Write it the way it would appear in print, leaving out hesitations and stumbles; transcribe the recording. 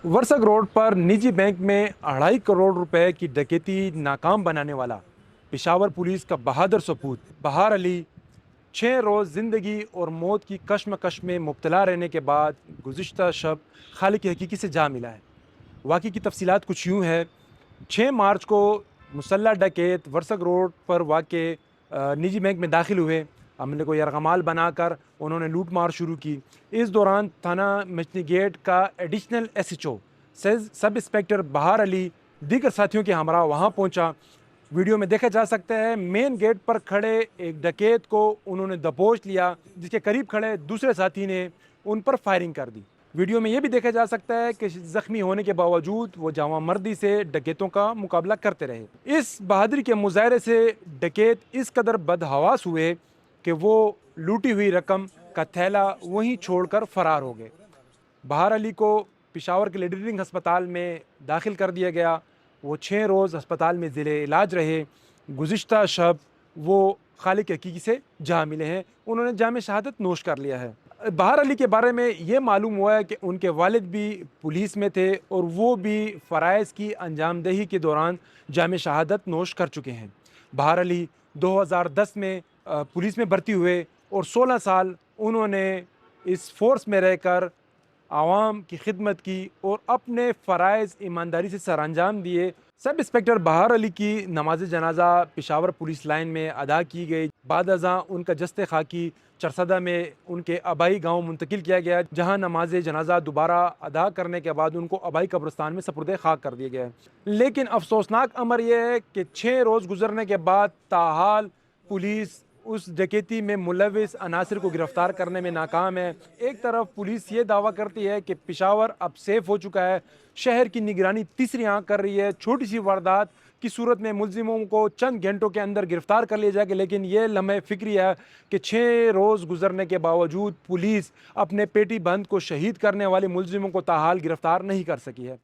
Warsak road पर निजी bank में 2.5 करोड़ रुपए की डकैती नाकाम बनाने वाला पेशावर पुलिस का बहादुर सपूत बहार अली 6 रोज़ ज़िंदगी और मौत की कश्मकश में मुब्तला रहने के बाद गुज़िश्ता शब खालिक हकीकी से जा मिला है। वाक़ई की तफसीलात कुछ यूँ है। 6 मार्च को मुसल्लह डकैत वर्सक रोड पर वाक़ निजी बैंक में दाखिल हुए। हमले को यरगमाल बनाकर उन्होंने लूट मार शुरू की। इस दौरान थाना मछली गेट का एडिशनल एसएचओ सब इंस्पेक्टर बहार अली दीगर साथियों के हमरा वहाँ पहुँचा। वीडियो में देखा जा सकता है मेन गेट पर खड़े एक डकैत को उन्होंने दबोच लिया, जिसके करीब खड़े दूसरे साथी ने उन पर फायरिंग कर दी। वीडियो में यह भी देखा जा सकता है कि जख्मी होने के बावजूद वो जवां मर्दी से डकैतों का मुकाबला करते रहे। इस बहादुरी के मुजाहरे से डकैत इस कदर बदहवास हुए कि वो लूटी हुई रकम का थैला वहीं छोड़कर फरार हो गए। बहार अली को पेशावर के लीडरिंग अस्पताल में दाखिल कर दिया गया। वो 6 रोज़ अस्पताल में ज़िले इलाज रहे। गुज़िश्ता शब वो खालिक हकीकी से जा मिले हैं। उन्होंने जाम शहादत नोश कर लिया है। बहार अली के बारे में ये मालूम हुआ है कि उनके वालिद भी पुलिस में थे और वो भी फ़राइज़ की अंजामदही के दौरान जाम शहादत नोश कर चुके हैं। बहार अली 2010 में पुलिस में भर्ती हुए और 16 साल उन्होंने इस फोर्स में रहकर आवाम की खिदमत की और अपने फ़राइज़ ईमानदारी से सरअंजाम दिए। सब इंस्पेक्टर बहार अली की नमाज जनाजा पेशावर पुलिस लाइन में अदा की गई। बाद अज़ां उनका जस्ते खाकी चरसदा में उनके आबाई गांव मुंतकिल किया गया, जहां नमाज जनाजा दोबारा अदा करने के बाद उनको आबाई कब्रिस्तान में सपुर्दे खाक कर दिया गया। लेकिन अफसोसनाक अमर यह है कि 6 रोज़ गुजरने के बाद ताहाल पुलिस उस डकैती में मुलविस अनासर को गिरफ्तार करने में नाकाम है। एक तरफ पुलिस ये दावा करती है कि पेशावर अब सेफ हो चुका है, शहर की निगरानी तीसरी आंख कर रही है, छोटी सी वारदात की सूरत में मुलजिमों को चंद घंटों के अंदर गिरफ्तार कर लिया जाएगा। लेकिन ये लम्हे फिक्री है कि 6 रोज़ गुजरने के बावजूद पुलिस अपने पेटी बंद को शहीद करने वाले मुलजिमों को ताहाल गिरफ्तार नहीं कर सकी है।